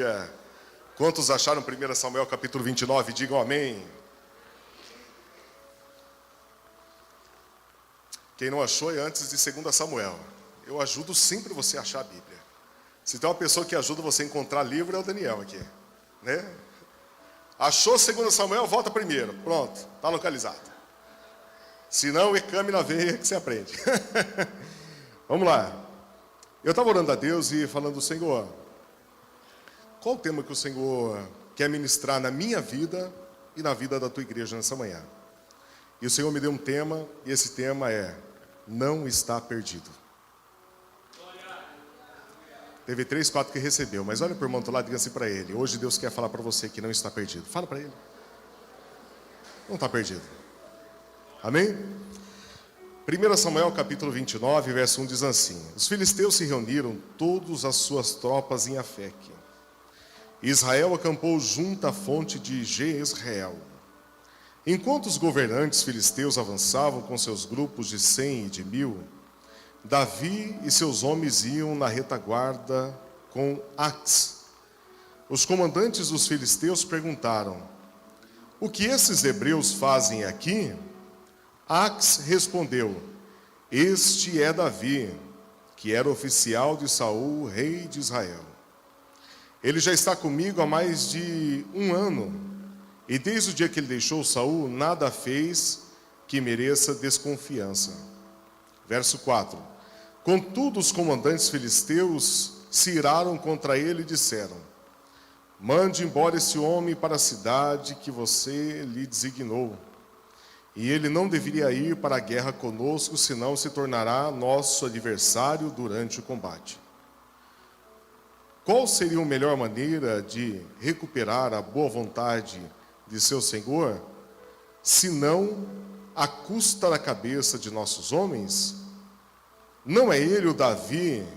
dia. Quantos acharam 1 Samuel capítulo 29? Digam amém. Quem não achou é antes de 2 Samuel. Eu ajudo sempre você a achar a Bíblia. Se tem uma pessoa que ajuda você a encontrar livro, é o Daniel aqui, né? Achou 2 Samuel, volta primeiro. Pronto, está localizado. Se não, ecame na veia que você aprende. Vamos lá. Eu estava orando a Deus e falando, Senhor, qual o tema que o Senhor quer ministrar na minha vida e na vida da tua igreja nessa manhã? E o Senhor me deu um tema, e esse tema é: não está perdido. Teve 3, 4 que recebeu, mas olha para o irmão do lado e diga assim para ele: hoje Deus quer falar para você que não está perdido. Fala para ele. Não está perdido. Amém? 1 Samuel capítulo 29, verso 1 diz assim: os filisteus se reuniram, todas as suas tropas em Afeque. Israel acampou junto à fonte de Jezreel. Enquanto os governantes filisteus avançavam com seus grupos de 100 e de 1000, Davi e seus homens iam na retaguarda com Ax. Os comandantes dos filisteus perguntaram: o que esses hebreus fazem aqui? Ax respondeu: este é Davi, que era oficial de Saul, rei de Israel. Ele já está comigo há mais de 1 ano, e desde o dia que ele deixou Saul, nada fez que mereça desconfiança. Verso 4. Contudo, os comandantes filisteus se iraram contra ele e disseram: mande embora esse homem para a cidade que você lhe designou. E ele não deveria ir para a guerra conosco, senão se tornará nosso adversário durante o combate. Qual seria a melhor maneira de recuperar a boa vontade de seu senhor, senão à custa da cabeça de nossos homens? Não é ele o Davi,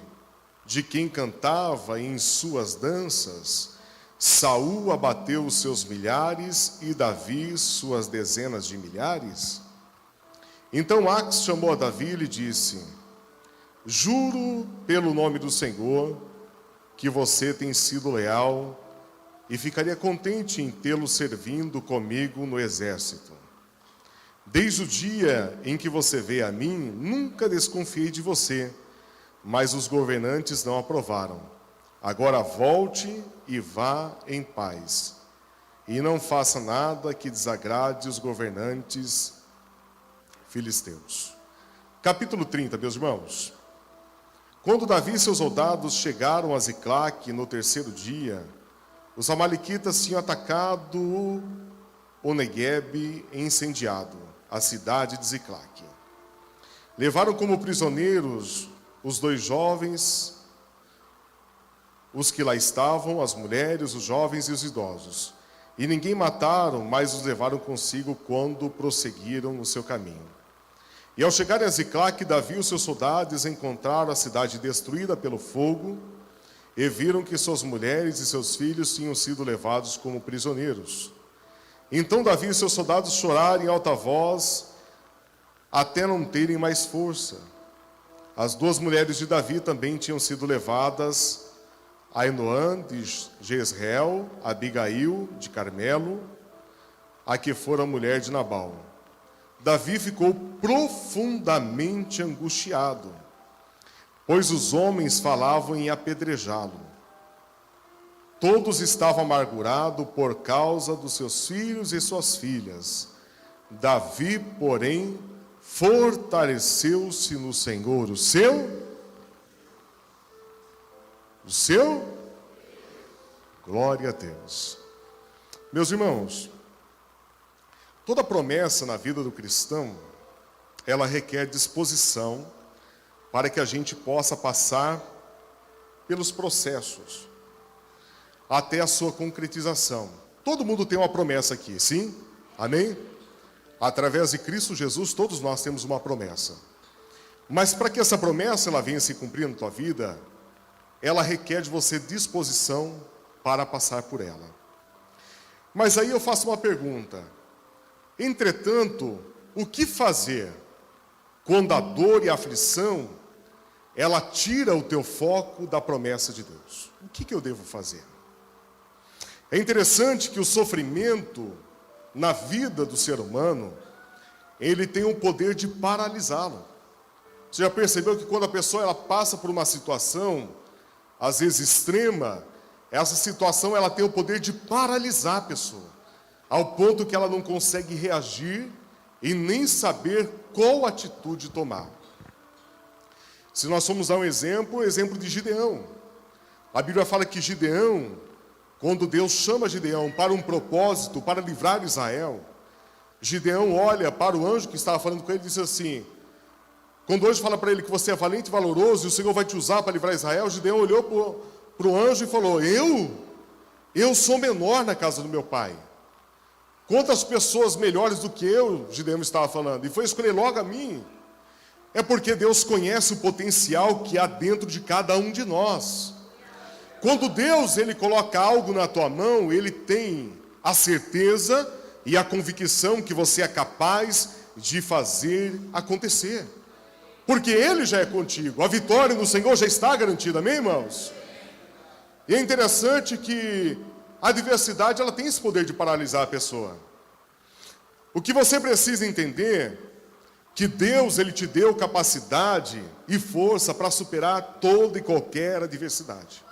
de quem cantava em suas danças: Saul abateu os seus milhares e Davi suas dezenas de milhares? Então Ax chamou a Davi e lhe disse: juro pelo nome do Senhor que você tem sido leal e ficaria contente em tê-lo servindo comigo no exército. Desde o dia em que você veio a mim, nunca desconfiei de você, mas os governantes não aprovaram. Agora volte e vá em paz, e não faça nada que desagrade os governantes filisteus. Capítulo 30, meus irmãos. Quando Davi e seus soldados chegaram a Ziclague no 3º dia, os amalequitas tinham atacado o Neguebe e incendiado a cidade de Ziclague. Levaram como prisioneiros os 2 jovens, os que lá estavam, as mulheres, os jovens e os idosos. E ninguém mataram, mas os levaram consigo quando prosseguiram no seu caminho. E ao chegarem a Ziclague, Davi e os seus soldados encontraram a cidade destruída pelo fogo e viram que suas mulheres e seus filhos tinham sido levados como prisioneiros. Então Davi e seus soldados choraram em alta voz até não terem mais força. As 2 mulheres de Davi também tinham sido levadas: Ainoã de Jezreel, Abigail de Carmelo, a que fora mulher de Nabal. Davi ficou profundamente angustiado, pois os homens falavam em apedrejá-lo. Todos estavam amargurados por causa dos seus filhos e suas filhas. Davi, porém, fortaleceu-se no Senhor, o seu? Glória a Deus. Meus irmãos, toda promessa na vida do cristão, ela requer disposição para que a gente possa passar pelos processos até a sua concretização. Todo mundo tem uma promessa aqui, sim? Amém? Através de Cristo Jesus, todos nós temos uma promessa. Mas para que essa promessa ela venha se cumprir na tua vida, ela requer de você disposição para passar por ela. Mas aí eu faço uma pergunta: entretanto, o que fazer quando a dor e a aflição ela tira o teu foco da promessa de Deus? O que eu devo fazer? É interessante que o sofrimento na vida do ser humano, ele tem o poder de paralisá-lo. Você já percebeu que quando a pessoa ela passa por uma situação, às vezes extrema, essa situação ela tem o poder de paralisar a pessoa, ao ponto que ela não consegue reagir e nem saber qual atitude tomar. Se nós formos dar um exemplo, o exemplo de Gideão. A Bíblia fala que Gideão, quando Deus chama Gideão para um propósito, para livrar Israel, Gideão olha para o anjo que estava falando com ele e diz assim, quando o anjo fala para ele que você é valente e valoroso e o Senhor vai te usar para livrar Israel, Gideão olhou para o anjo e falou, eu sou menor na casa do meu pai. Quantas pessoas melhores do que eu, Gideão estava falando, e foi escolher logo a mim. É porque Deus conhece o potencial que há dentro de cada um de nós. Quando Deus ele coloca algo na tua mão, Ele tem a certeza e a convicção que você é capaz de fazer acontecer. Porque Ele já é contigo, a vitória no Senhor já está garantida, amém, irmãos? E é interessante que a adversidade ela tem esse poder de paralisar a pessoa. O que você precisa entender que Deus ele te deu capacidade e força para superar toda e qualquer adversidade.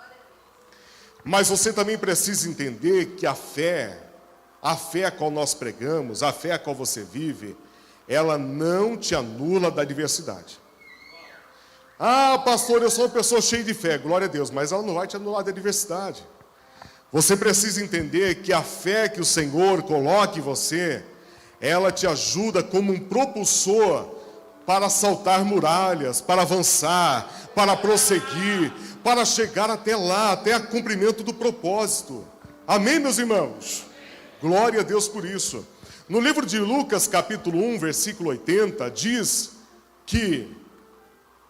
Mas você também precisa entender que a fé a qual nós pregamos, a fé a qual você vive, ela não te anula da adversidade. Ah, pastor, eu sou uma pessoa cheia de fé, glória a Deus, mas ela não vai te anular da adversidade. Você precisa entender que a fé que o Senhor coloca em você, ela te ajuda como um propulsor para saltar muralhas, para avançar, para prosseguir, para chegar até lá, até o cumprimento do propósito. Amém, meus irmãos? Glória a Deus por isso. No livro de Lucas, capítulo 1, versículo 80, diz que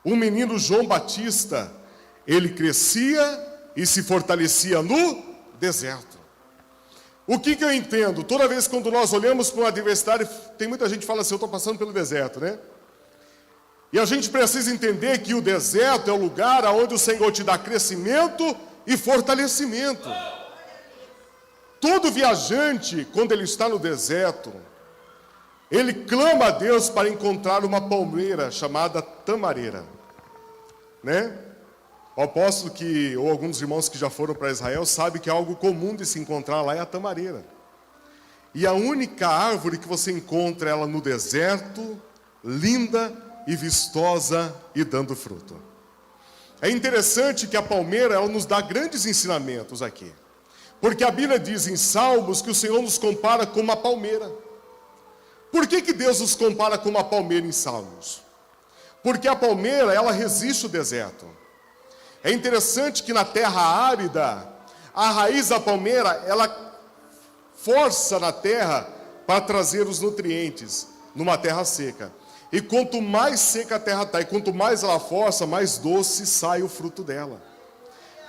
o menino João Batista, ele crescia e se fortalecia no deserto. O que eu entendo? Toda vez quando nós olhamos para uma adversidade, tem muita gente que fala assim, eu estou passando pelo deserto, né? E a gente precisa entender que o deserto é o lugar onde o Senhor te dá crescimento e fortalecimento. Todo viajante, quando ele está no deserto, ele clama a Deus para encontrar uma palmeira chamada tamareira, né? O apóstolo ou alguns irmãos que já foram para Israel sabem que é algo comum de se encontrar lá é a tamareira. E a única árvore que você encontra ela no deserto, linda e vistosa e dando fruto. É interessante que a palmeira ela nos dá grandes ensinamentos aqui. Porque a Bíblia diz em Salmos que o Senhor nos compara com uma palmeira. Por que Deus nos compara com uma palmeira em Salmos? Porque a palmeira ela resiste ao deserto. É interessante que na terra árida, a raiz da palmeira, ela força na terra para trazer os nutrientes numa terra seca. E quanto mais seca a terra está, e quanto mais ela força, mais doce sai o fruto dela.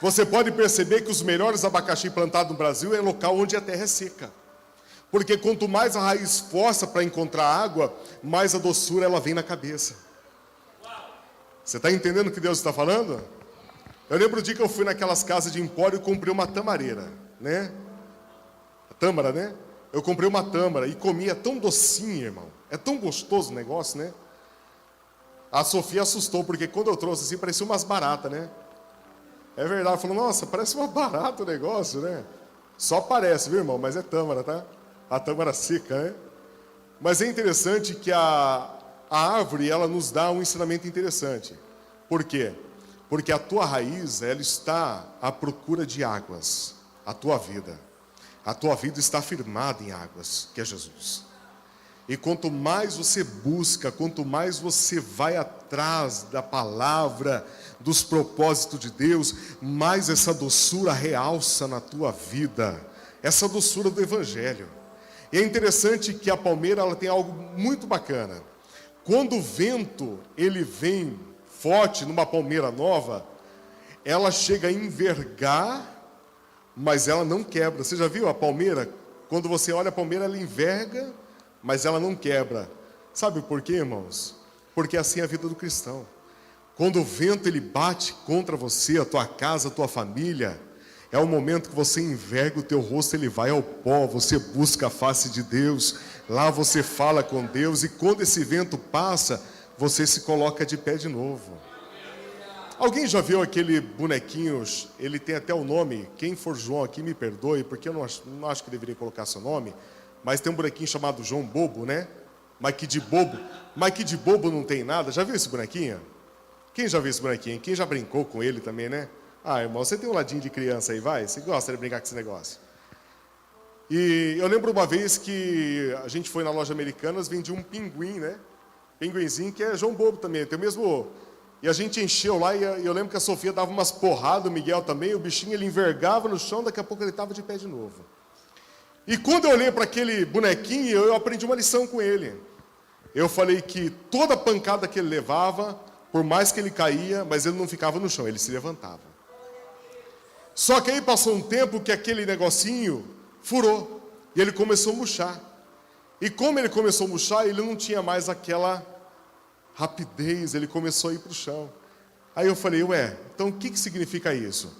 Você pode perceber que os melhores abacaxi plantados no Brasil é local onde a terra é seca. Porque quanto mais a raiz força para encontrar água, mais a doçura ela vem na cabeça. Você está entendendo o que Deus está falando? Eu lembro o dia que eu fui naquelas casas de empório e comprei uma tamareira, né? A tâmara, né? Eu comprei uma tâmara e comia tão docinha, irmão. É tão gostoso o negócio, né? A Sofia assustou, porque quando eu trouxe assim, parecia umas baratas, né? É verdade, ela falou, nossa, parece uma barata o negócio, né? Só parece, viu, irmão? Mas é tâmara, tá? A tâmara seca, né? Mas é interessante que a árvore, ela nos dá um ensinamento interessante. Por quê? Porque a tua raiz, ela está à procura de águas. A tua vida está firmada em águas, que é Jesus. E quanto mais você busca, quanto mais você vai atrás da palavra, dos propósitos de Deus, mais essa doçura realça na tua vida. Essa doçura do Evangelho. E é interessante que a palmeira ela tem algo muito bacana. Quando o vento ele vem forte numa palmeira nova, ela chega a envergar, mas ela não quebra. Você já viu a palmeira? Quando você olha a palmeira, ela enverga, mas ela não quebra. Sabe por quê, irmãos? Porque assim é a vida do cristão. Quando o vento ele bate contra você, a tua casa, a tua família, É o momento que você enverga o teu rosto, ele vai ao pó, você busca a face de Deus, lá você fala com Deus, e quando esse vento passa, você se coloca de pé de novo. Alguém já viu aquele bonequinho, ele tem até o nome, quem for João aqui me perdoe, porque eu não acho que deveria colocar seu nome, mas tem um bonequinho chamado João Bobo, né? Mike de Bobo. Mike de Bobo não tem nada, já viu esse bonequinho? Quem já viu esse bonequinho? Quem já brincou com ele também, né? Ah, irmão, você tem um ladinho de criança aí, vai? Você gosta de brincar com esse negócio? E eu lembro uma vez que a gente foi na loja Americanas, vendia um pinguim, né? Pinguinzinho que é João Bobo também, tem o mesmo... E a gente encheu lá, e eu lembro que a Sofia dava umas porradas, o Miguel também, o bichinho ele envergava no chão, daqui a pouco ele estava de pé de novo. E quando eu olhei para aquele bonequinho, eu aprendi uma lição com ele. Eu falei que toda pancada que ele levava, por mais que ele caía, mas ele não ficava no chão, ele se levantava. Só que aí passou um tempo que aquele negocinho furou, e ele começou a murchar. E como ele começou a murchar, ele não tinha mais aquela rapidez, ele começou a ir para o chão. Aí eu falei, então o que significa isso?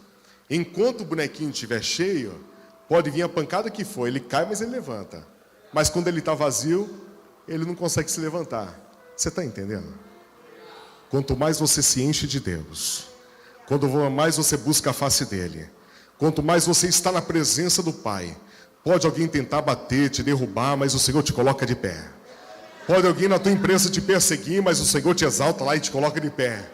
Enquanto o bonequinho estiver cheio, pode vir a pancada que for, ele cai, mas ele levanta. Mas quando ele está vazio, ele não consegue se levantar. Você está entendendo? Quanto mais você se enche de Deus, quanto mais você busca a face dele, quanto mais você está na presença do Pai, pode alguém tentar bater, te derrubar, mas o Senhor te coloca de pé. Pode alguém na tua empresa te perseguir, mas o Senhor te exalta lá e te coloca de pé.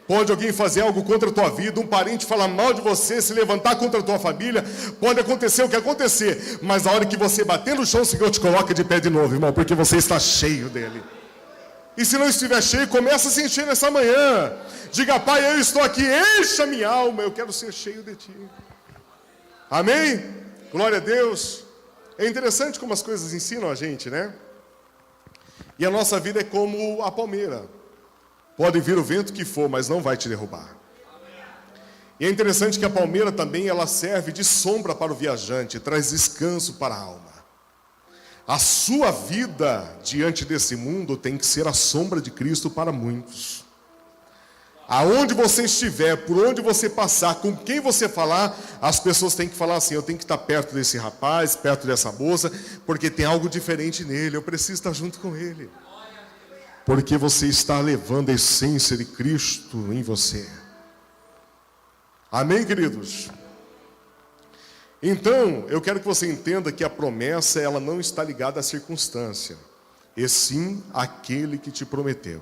Pode alguém fazer algo contra a tua vida, um parente falar mal de você, se levantar contra a tua família, pode acontecer o que acontecer, mas a hora que você bater no chão, o Senhor te coloca de pé de novo, irmão, porque você está cheio dele. E se não estiver cheio, começa a se encher nessa manhã. Diga, Pai, eu estou aqui, encha minha alma, eu quero ser cheio de ti. Amém? Glória a Deus. É interessante como as coisas ensinam a gente, né? E a nossa vida é como a palmeira. Pode vir o vento que for, mas não vai te derrubar. E é interessante que a palmeira também ela serve de sombra para o viajante, traz descanso para a alma. A sua vida diante desse mundo tem que ser a sombra de Cristo para muitos. Aonde você estiver, por onde você passar, com quem você falar, as pessoas têm que falar assim, eu tenho que estar perto desse rapaz, perto dessa moça, porque tem algo diferente nele, eu preciso estar junto com ele. Porque você está levando a essência de Cristo em você. Amém, queridos? Então, eu quero que você entenda que a promessa, ela não está ligada à circunstância, e sim àquele que te prometeu.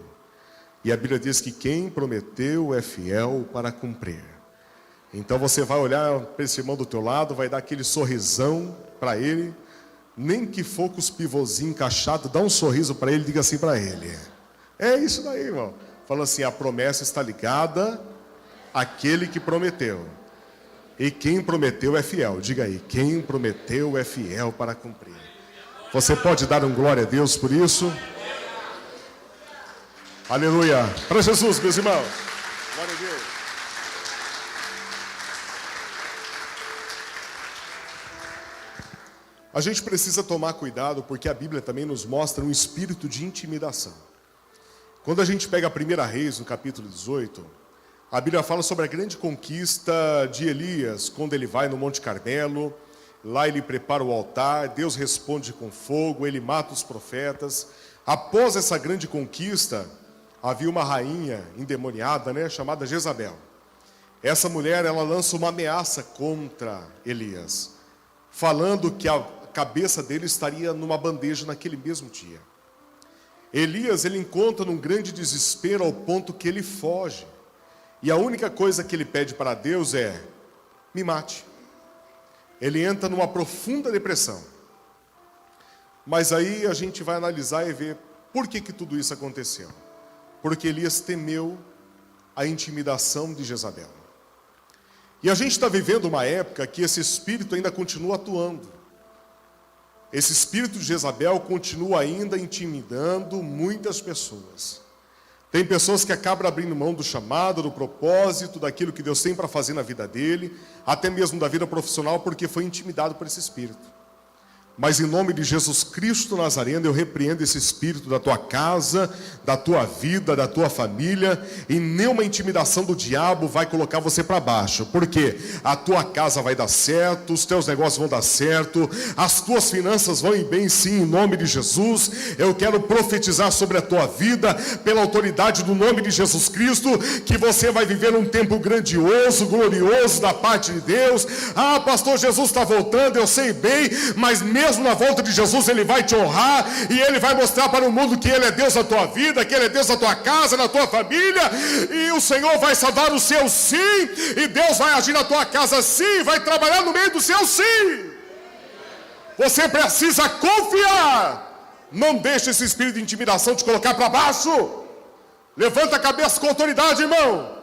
E a Bíblia diz que quem prometeu é fiel para cumprir. Então você vai olhar para esse irmão do teu lado, vai dar aquele sorrisão para ele, nem que for com os pivôzinhos encaixados, dá um sorriso para ele, diga assim para ele. É isso daí, irmão. Fala assim, a promessa está ligada àquele que prometeu. E quem prometeu é fiel. Diga aí, quem prometeu é fiel para cumprir. Você pode dar um glória a Deus por isso? Aleluia. Para Jesus, meus irmãos. Glória a Deus. A gente precisa tomar cuidado porque a Bíblia também nos mostra um espírito de intimidação. Quando a gente pega a 1 Reis, no capítulo 18, a Bíblia fala sobre a grande conquista de Elias, quando ele vai no Monte Carmelo, lá ele prepara o altar, Deus responde com fogo, ele mata os profetas. Após essa grande conquista, havia uma rainha endemoniada, chamada Jezabel. Essa mulher, ela lança uma ameaça contra Elias, falando que a cabeça dele estaria numa bandeja naquele mesmo dia. Elias, ele encontra num grande desespero ao ponto que ele foge. E a única coisa que ele pede para Deus é, me mate. Ele entra numa profunda depressão. Mas aí a gente vai analisar e ver por que tudo isso aconteceu. Porque Elias temeu a intimidação de Jezabel. E a gente está vivendo uma época que esse espírito ainda continua atuando. Esse espírito de Jezabel continua ainda intimidando muitas pessoas. Tem pessoas que acabam abrindo mão do chamado, do propósito, daquilo que Deus tem para fazer na vida dele, até mesmo da vida profissional, porque foi intimidado por esse espírito. Mas em nome de Jesus Cristo Nazareno, eu repreendo esse espírito da tua casa, da tua vida, da tua família, e nenhuma intimidação do diabo vai colocar você para baixo, porque a tua casa vai dar certo, os teus negócios vão dar certo, as tuas finanças vão ir bem sim, em nome de Jesus. Eu quero profetizar sobre a tua vida, pela autoridade do nome de Jesus Cristo, que você vai viver um tempo grandioso, glorioso da parte de Deus. Ah, pastor, Jesus está voltando, eu sei bem, mas mesmo na volta de Jesus ele vai te honrar, e ele vai mostrar para o mundo que ele é Deus da tua vida, que ele é Deus da tua casa, da tua família, e o Senhor vai salvar o seu sim, e Deus vai agir na tua casa sim, vai trabalhar no meio do seu sim. Você precisa confiar, não deixe esse espírito de intimidação te colocar para baixo. Levanta a cabeça com autoridade, irmão,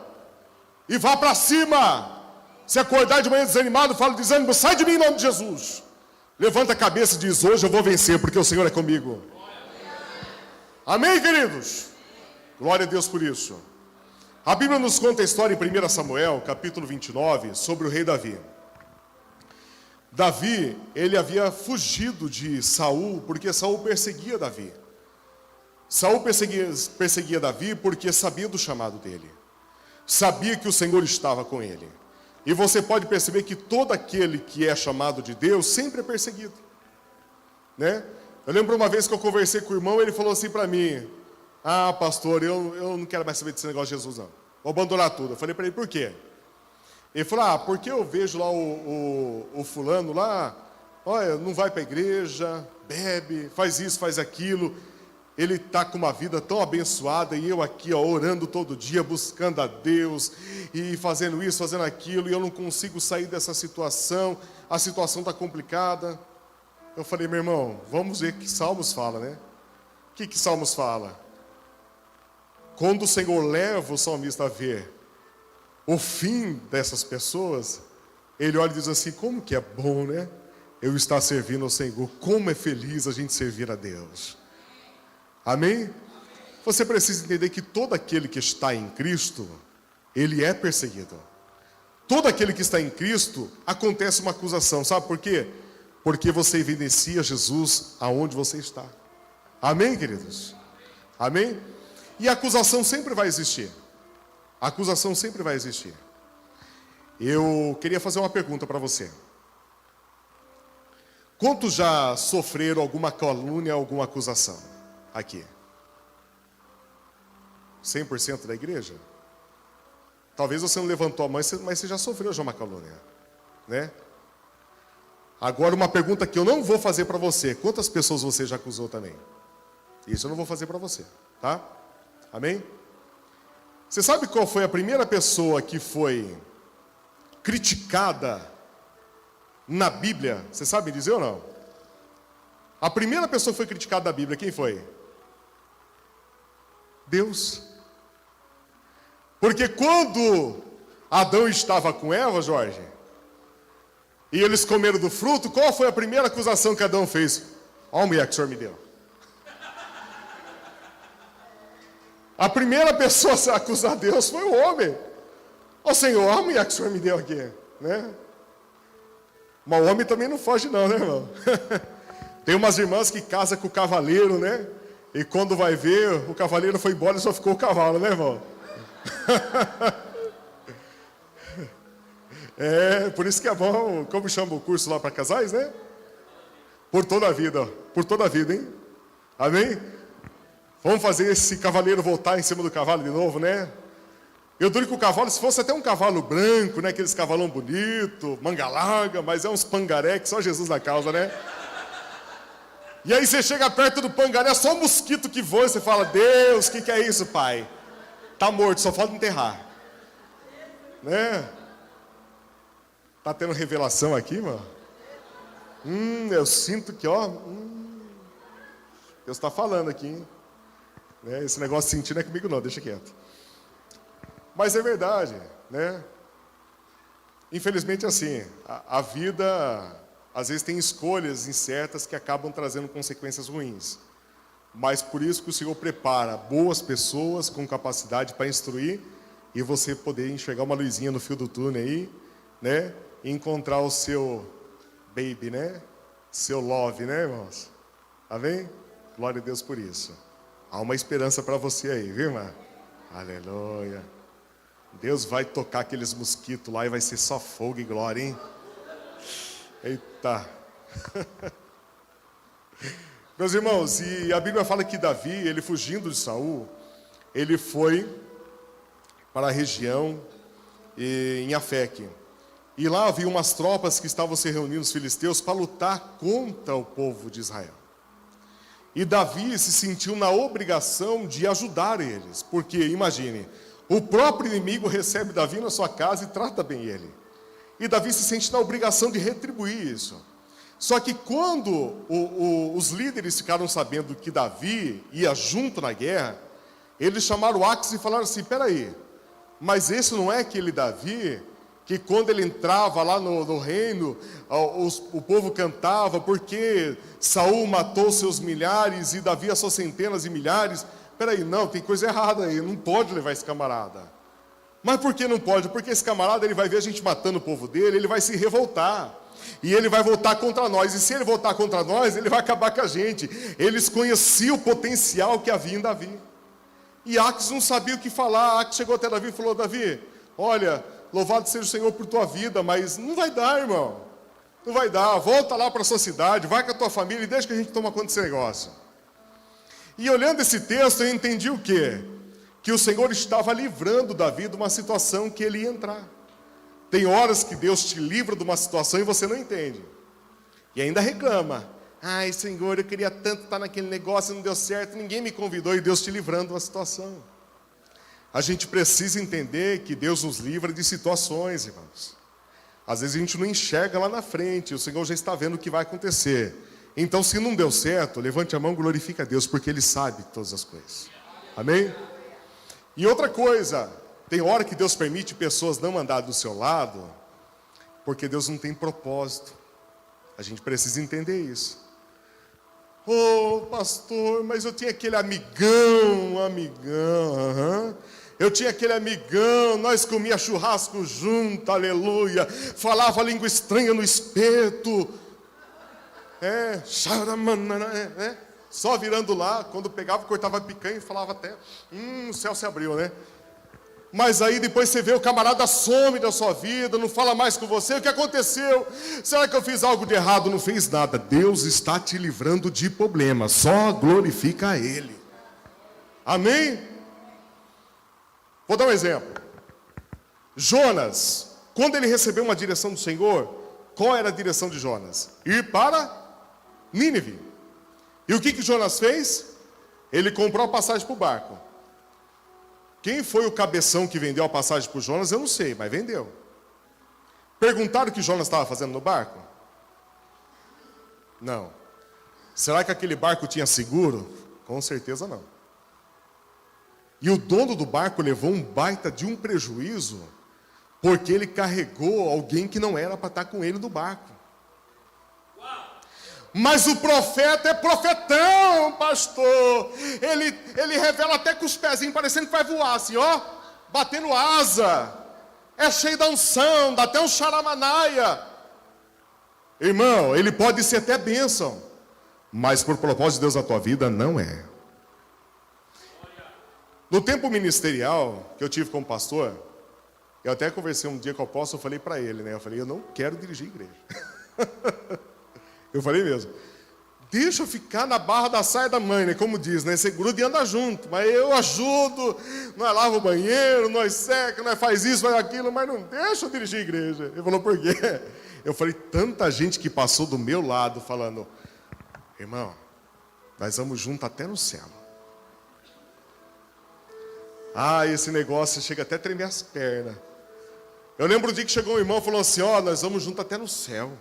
e vá para cima. Se acordar de manhã desanimado, fala desânimo, sai de mim em nome de Jesus. Levanta a cabeça e diz: hoje eu vou vencer, porque o Senhor é comigo. Amém, queridos? Glória a Deus por isso. A Bíblia nos conta a história em 1 Samuel, capítulo 29, sobre o rei Davi. Davi, ele havia fugido de Saul, porque Saul perseguia Davi. Saul perseguia Davi porque sabia do chamado dele. Sabia que o Senhor estava com ele. E você pode perceber que todo aquele que é chamado de Deus sempre é perseguido, né? Eu lembro uma vez que eu conversei com o irmão, ele falou assim para mim: ah, pastor, eu não quero mais saber desse negócio de Jesus não, vou abandonar tudo. Eu falei para ele: por quê? Ele falou: ah, porque eu vejo lá o fulano lá, olha, não vai para a igreja, bebe, faz isso, faz aquilo. Ele está com uma vida tão abençoada, e eu aqui, ó, orando todo dia, buscando a Deus, e fazendo isso, fazendo aquilo, e eu não consigo sair dessa situação, a situação está complicada. Eu falei: meu irmão, vamos ver o que Salmos fala, né? O que Salmos fala? Quando o Senhor leva o salmista a ver o fim dessas pessoas, ele olha e diz assim: como que é bom, né? Eu estar servindo ao Senhor, como é feliz a gente servir a Deus. Amém? Você precisa entender que todo aquele que está em Cristo, ele é perseguido. Todo aquele que está em Cristo, acontece uma acusação. Sabe por quê? Porque você evidencia Jesus aonde você está. Amém, queridos? Amém? E a acusação sempre vai existir. A acusação sempre vai existir. Eu queria fazer uma pergunta para você. Quantos já sofreram alguma calúnia, alguma acusação? Aqui. 100% da igreja? Talvez você não levantou a mão, mas você já sofreu já uma calúnia, né? Agora uma pergunta que eu não vou fazer para você: quantas pessoas você já acusou também? Isso eu não vou fazer para você, tá? Amém? Você sabe qual foi a primeira pessoa que foi criticada na Bíblia? Você sabe dizer ou não? A primeira pessoa que foi criticada da Bíblia, quem foi? Deus. Porque quando Adão estava com Eva, Jorge, e eles comeram do fruto, qual foi a primeira acusação que Adão fez? Olha a mulher que o Senhor me deu. A primeira pessoa a acusar Deus foi o homem. Ó Senhor, olha a mulher que o Senhor me deu aqui, né? Mas o homem também não foge não, né, irmão? Tem umas irmãs que casam com o cavaleiro, né? E quando vai ver, o cavaleiro foi embora e só ficou o cavalo, né, irmão? É, por isso que é bom, como chama o curso lá para casais, né? Por toda a vida, ó. Por toda a vida, hein? Amém? Vamos fazer esse cavaleiro voltar em cima do cavalo de novo, né? Eu duro que o cavalo, se fosse até um cavalo branco, né? Aqueles cavalão bonito, manga larga, mas é uns pangaré que só Jesus na causa, né? E aí você chega perto do pangaré, só um mosquito que voa, e você fala: Deus, o que é isso, pai? Tá morto, só falta enterrar. Né? Tá tendo revelação aqui, mano? Eu sinto que, ó, Deus está falando aqui, hein? Né? Esse negócio de sentir não é comigo não, deixa quieto. Mas é verdade, né? Infelizmente assim, a vida às vezes tem escolhas incertas que acabam trazendo consequências ruins. Mas por isso que o Senhor prepara boas pessoas com capacidade para instruir, e você poder enxergar uma luzinha no fio do túnel aí, né? E encontrar o seu baby, né? seu love, né, irmãos? Amém? Glória a Deus por isso. Há uma esperança para você aí, viu, irmã? Aleluia. Deus vai tocar aqueles mosquitos lá e vai ser só fogo e glória, hein? Eita. Meus irmãos, e a Bíblia fala que Davi, ele fugindo de Saul, ele foi para a região em Afeque. E lá havia umas tropas que estavam se reunindo, os filisteus, para lutar contra o povo de Israel. E Davi se sentiu na obrigação de ajudar eles, porque, imagine, o próprio inimigo recebe Davi na sua casa e trata bem ele. E Davi se sente na obrigação de retribuir isso. Só que quando os líderes ficaram sabendo que Davi ia junto na guerra, eles chamaram Aques e falaram assim, peraí, mas esse não é aquele Davi que quando ele entrava lá no reino, o povo cantava, porque Saul matou seus milhares e Davi as suas centenas e milhares. Peraí, não, tem coisa errada aí, não pode levar esse camarada. Mas por que não pode? Porque esse camarada, ele vai ver a gente matando o povo dele, ele vai se revoltar. E ele vai voltar contra nós. E se ele voltar contra nós, ele vai acabar com a gente. Eles conheciam o potencial que havia em Davi. E Aques não sabia o que falar. Aques chegou até Davi e falou, Davi, olha, louvado seja o Senhor por tua vida, mas não vai dar, irmão. Não vai dar. Volta lá para a sua cidade, vai com a tua família e deixa que a gente toma conta desse negócio. E olhando esse texto, eu entendi o quê? Que o Senhor estava livrando Davi de uma situação que ele ia entrar. Tem horas que Deus te livra de uma situação e você não entende. E ainda reclama. Ai, Senhor, eu queria tanto estar naquele negócio, não deu certo, ninguém me convidou, e Deus te livrando de uma situação. A gente precisa entender que Deus nos livra de situações, irmãos. Às vezes a gente não enxerga lá na frente, o Senhor já está vendo o que vai acontecer. Então, se não deu certo, levante a mão e glorifique a Deus, porque Ele sabe todas as coisas. Amém? E outra coisa, tem hora que Deus permite pessoas não andar do seu lado, porque Deus não tem propósito. A gente precisa entender isso. Pastor, mas eu tinha aquele amigão. Eu tinha aquele amigão, nós comia churrasco junto, aleluia. Falava língua estranha no espeto. Só virando lá, quando pegava, cortava a picanha e falava até, o céu se abriu, né? Mas aí depois você vê o camarada some da sua vida, não fala mais com você, o que aconteceu? Será que eu fiz algo de errado? Não fez nada, Deus está te livrando de problemas, só glorifica a Ele. Amém? Vou dar um exemplo. Jonas, quando ele recebeu uma direção do Senhor, qual era a direção de Jonas? Ir para Nínive. E o que Jonas fez? Ele comprou a passagem para o barco. Quem foi o cabeção que vendeu a passagem para o Jonas? Eu não sei, mas vendeu. Perguntaram o que Jonas estava fazendo no barco? Não. Será que aquele barco tinha seguro? Com certeza não. E o dono do barco levou um baita de um prejuízo, porque ele carregou alguém que não era para estar com ele no barco. Mas o profeta é profetão, pastor. Ele revela até com os pezinhos, parecendo que vai voar assim, ó. Batendo asa. É cheio da unção, dá até um xaramanaia. Irmão, ele pode ser até bênção, mas por propósito de Deus na tua vida, não é. No tempo ministerial que eu tive como pastor, eu até conversei um dia com o apóstolo, eu falei para ele, né? Eu falei, eu não quero dirigir igreja. Eu falei mesmo, deixa eu ficar na barra da saia da mãe, né? Como diz, né? Você gruda e anda junto, mas eu ajudo, nós lava o banheiro, nós seca, nós faz isso, faz aquilo, mas não deixa eu dirigir a igreja. Ele falou, por quê? Eu falei, tanta gente que passou do meu lado falando, irmão, nós vamos junto até no céu. Esse negócio chega até a tremer as pernas. Eu lembro o dia que chegou um irmão e falou assim, nós vamos junto até no céu.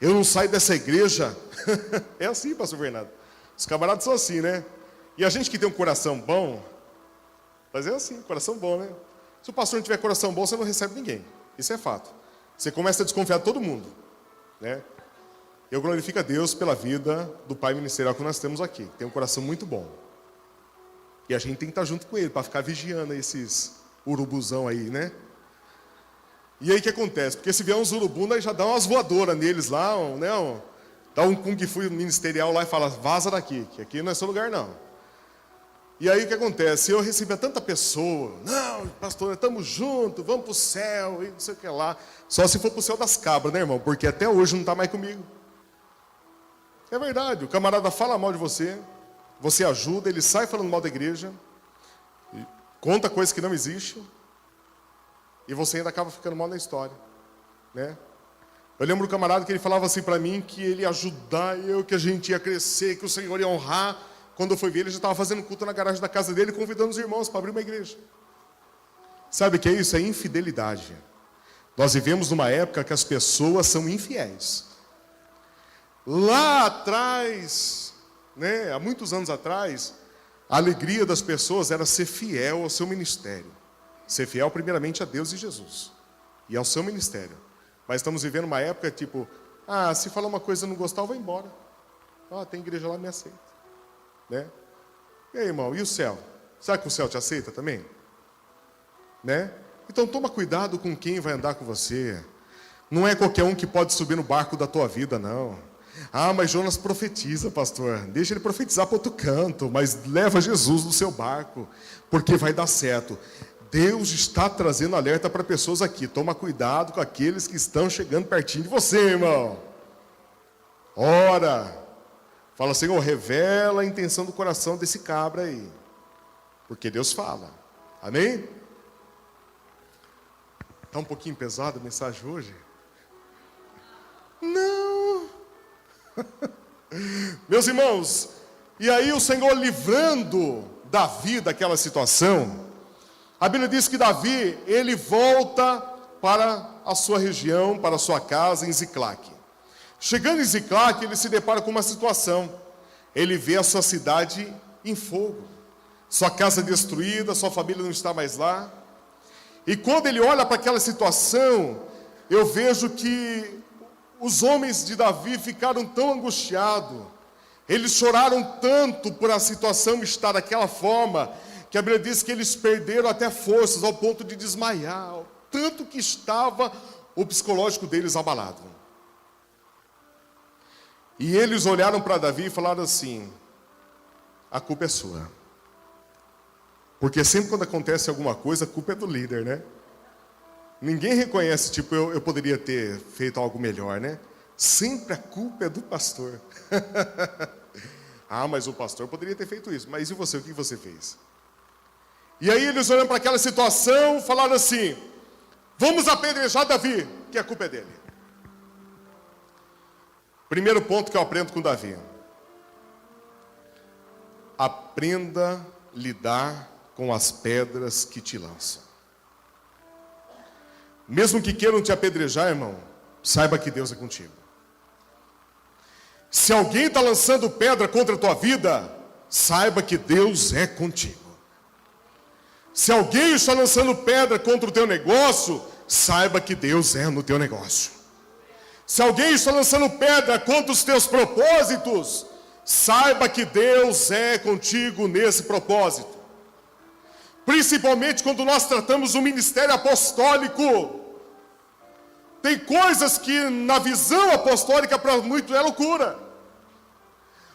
Eu não saio dessa igreja. É assim, pastor Fernando. Os camaradas são assim, né? E a gente que tem um coração bom, mas é assim, coração bom, né? Se o pastor não tiver coração bom, você não recebe ninguém. Isso é fato. Você começa a desconfiar de todo mundo, né? Eu glorifico a Deus pela vida do pai ministerial que nós temos aqui. Tem um coração muito bom. E a gente tem que estar junto com ele, para ficar vigiando esses urubuzão aí, né? E aí o que acontece? Porque se vier uns urubus, nós já dá umas voadoras neles lá, né? dá um kung fu ministerial lá e fala, vaza daqui, que aqui não é seu lugar não. E aí o que acontece? Eu recebia tanta pessoa, não, pastor, estamos juntos, vamos para o céu, e não sei o que lá. Só se for para o céu das cabras, né, irmão? Porque até hoje não está mais comigo. É verdade, o camarada fala mal de você, você ajuda, ele sai falando mal da igreja, conta coisas que não existem, e você ainda acaba ficando mal na história, né? Eu lembro do camarada que ele falava assim para mim, que ele ia ajudar eu, que a gente ia crescer, que o Senhor ia honrar. Quando eu fui ver, ele já estava fazendo culto na garagem da casa dele, convidando os irmãos para abrir uma igreja. Sabe o que é isso? É infidelidade. Nós vivemos numa época que as pessoas são infiéis. Lá atrás, né, há muitos anos atrás, a alegria das pessoas era ser fiel ao seu ministério. Ser fiel primeiramente a Deus e Jesus. E ao seu ministério. Mas estamos vivendo uma época tipo, se falar uma coisa e não gostar, eu vou embora. Tem igreja lá, me aceita. Né? E aí, irmão, e o céu? Será que o céu te aceita também? Né? Então toma cuidado com quem vai andar com você. Não é qualquer um que pode subir no barco da tua vida, não. Mas Jonas profetiza, pastor. Deixa ele profetizar para outro canto, mas leva Jesus no seu barco, porque vai dar certo. Deus está trazendo alerta para pessoas aqui. Toma cuidado com aqueles que estão chegando pertinho de você, irmão. Ora. Fala, Senhor, revela a intenção do coração desse cabra aí. Porque Deus fala. Amém? Está um pouquinho pesada a mensagem hoje? Não. Meus irmãos, e aí o Senhor livrando Davi daquela situação, a Bíblia diz que Davi, ele volta para a sua região, para a sua casa em Ziclague. Chegando em Ziclague, ele se depara com uma situação. Ele vê a sua cidade em fogo. Sua casa destruída, sua família não está mais lá. E quando ele olha para aquela situação, eu vejo que os homens de Davi ficaram tão angustiados. Eles choraram tanto por a situação estar daquela forma, que a Bíblia diz que eles perderam até forças ao ponto de desmaiar. Tanto que estava o psicológico deles abalado. E eles olharam para Davi e falaram assim, a culpa é sua. Porque sempre quando acontece alguma coisa, a culpa é do líder, né? Ninguém reconhece, tipo, eu poderia ter feito algo melhor, né? Sempre a culpa é do pastor. Mas o pastor poderia ter feito isso. Mas e você, o que você fez? E aí eles olham para aquela situação, falaram assim, vamos apedrejar Davi, que a culpa é dele. Primeiro ponto que eu aprendo com Davi. Aprenda a lidar com as pedras que te lançam. Mesmo que queiram te apedrejar, irmão, saiba que Deus é contigo. Se alguém está lançando pedra contra a tua vida, saiba que Deus é contigo. Se alguém está lançando pedra contra o teu negócio, saiba que Deus é no teu negócio. Se alguém está lançando pedra contra os teus propósitos, saiba que Deus é contigo nesse propósito. Principalmente quando nós tratamos o ministério apostólico. Tem coisas que na visão apostólica para muitos é loucura.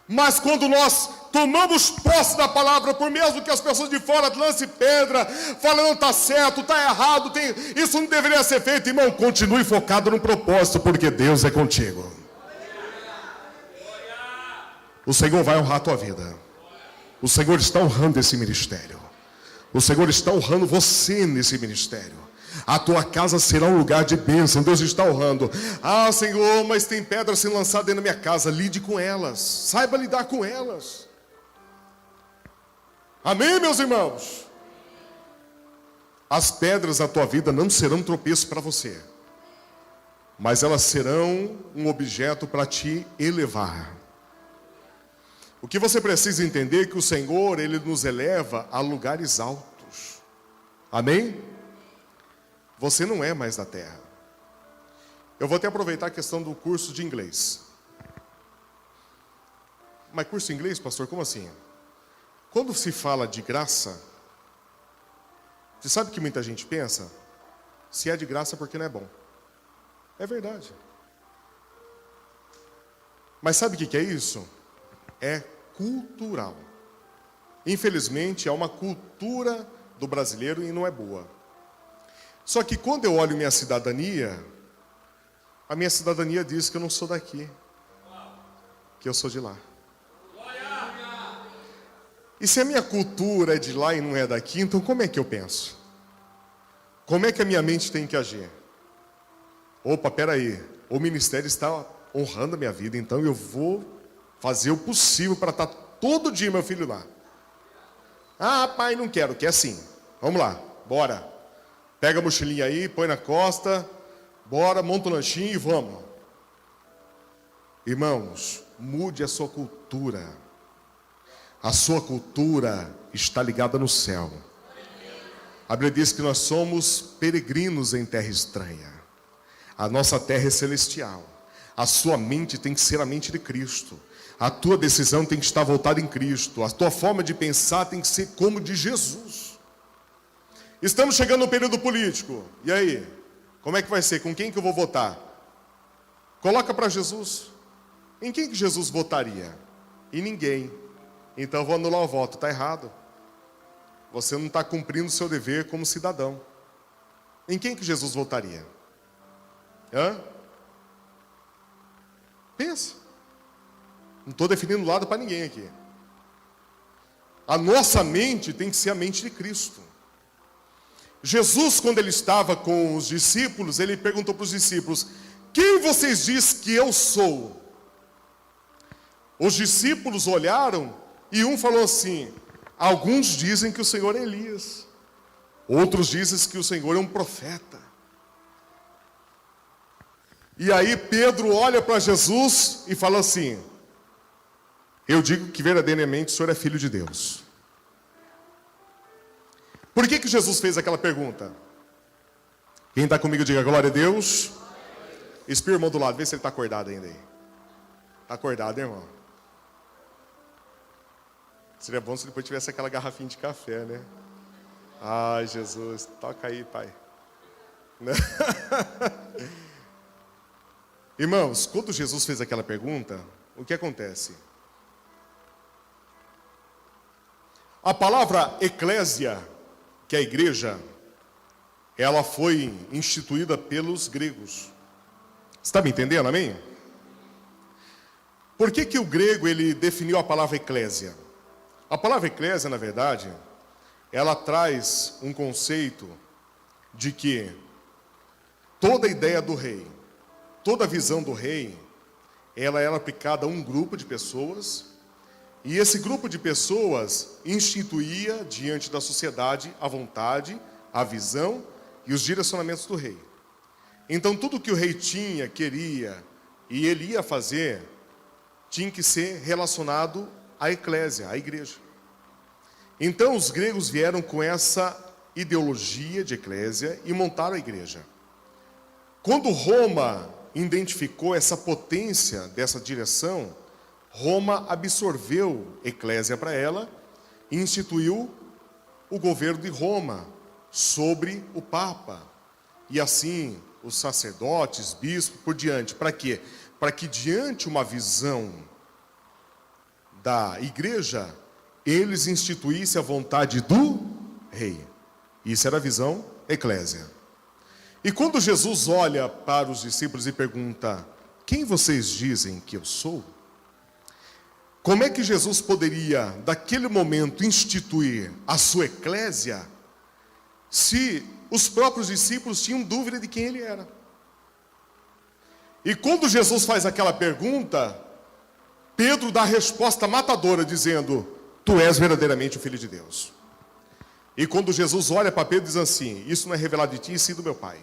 Mas quando nós tomamos posse da palavra, por mesmo que as pessoas de fora lancem pedra, falando, não está certo, está errado, isso não deveria ser feito, irmão, continue focado no propósito, porque Deus é contigo. O Senhor vai honrar a tua vida. O Senhor está honrando esse ministério. O Senhor está honrando você nesse ministério. A tua casa será um lugar de bênção. Deus está honrando. Senhor, mas tem pedras sendo lançadas dentro da minha casa. Lide com elas. Saiba lidar com elas. Amém, meus irmãos? As pedras da tua vida não serão tropeço para você, mas elas serão um objeto para te elevar. O que você precisa entender é que o Senhor, Ele nos eleva a lugares altos. Amém? Você não é mais da terra. Eu vou até aproveitar a questão do curso de inglês. Mas curso de inglês, pastor, como assim? Quando se fala de graça, você sabe o que muita gente pensa? Se é de graça é porque não é bom. É verdade. Mas sabe o que é isso? É cultural. Infelizmente, é uma cultura do brasileiro e não é boa. Só que quando eu olho minha cidadania, a minha cidadania diz que eu não sou daqui, que eu sou de lá. E se a minha cultura é de lá e não é daqui, então como é que eu penso? Como é que a minha mente tem que agir? Opa, peraí, o ministério está honrando a minha vida, então eu vou fazer o possível para estar todo dia meu filho lá. Ah, pai, não quero, quer sim. Vamos lá, bora. Pega a mochilinha aí, põe na costa, bora, monta o lanchinho e vamos. Irmãos, mude a sua cultura. A sua cultura está ligada no céu. A Bíblia diz que nós somos peregrinos em terra estranha. A nossa terra é celestial. A sua mente tem que ser a mente de Cristo. A tua decisão tem que estar voltada em Cristo. A tua forma de pensar tem que ser como de Jesus. Estamos chegando no período político. E aí? Como é que vai ser? Com quem que eu vou votar? Coloca para Jesus. Em quem que Jesus votaria? Em ninguém. Então eu vou anular o voto. Está errado. Você não está cumprindo o seu dever como cidadão. Em quem que Jesus votaria? Hã? Pensa. Não estou definindo lado para ninguém aqui. A nossa mente tem que ser a mente de Cristo. Jesus, quando ele estava com os discípulos, ele perguntou para os discípulos: quem vocês dizem que eu sou? Os discípulos olharam e um falou assim: alguns dizem que o Senhor é Elias. Outros dizem que o Senhor é um profeta. E aí Pedro olha para Jesus e fala assim: eu digo que verdadeiramente o Senhor é filho de Deus. Por que Jesus fez aquela pergunta? Quem está comigo diga glória a Deus. Espírito, irmão do lado, vê se ele está acordado ainda aí. Está acordado, irmão? Seria bom se depois tivesse aquela garrafinha de café, né? Ai, Jesus, toca aí, pai. Irmãos, quando Jesus fez aquela pergunta, o que acontece? A palavra eclésia, que é a igreja, ela foi instituída pelos gregos. Você está me entendendo, amém? Por que o grego ele definiu a palavra eclésia? A palavra eclésia, na verdade, ela traz um conceito de que toda a ideia do rei, toda a visão do rei, ela era aplicada a um grupo de pessoas, e esse grupo de pessoas instituía diante da sociedade a vontade, a visão e os direcionamentos do rei. Então tudo que o rei tinha, queria e ele ia fazer, tinha que ser relacionado à eclésia, à igreja. Então os gregos vieram com essa ideologia de eclésia e montaram a igreja. Quando Roma identificou essa potência dessa direção, Roma absorveu a eclésia para ela e instituiu o governo de Roma sobre o Papa. E assim, os sacerdotes, bispos, por diante. Para quê? Para que diante uma visão da igreja, eles instituíssem a vontade do rei. Isso era a visão eclésia. E quando Jesus olha para os discípulos e pergunta: quem vocês dizem que eu sou? Como é que Jesus poderia, daquele momento, instituir a sua eclésia, se os próprios discípulos tinham dúvida de quem ele era? E quando Jesus faz aquela pergunta, Pedro dá a resposta matadora, dizendo: tu és verdadeiramente o Filho de Deus. E quando Jesus olha para Pedro, diz assim: isso não é revelado de ti, e sim do meu Pai.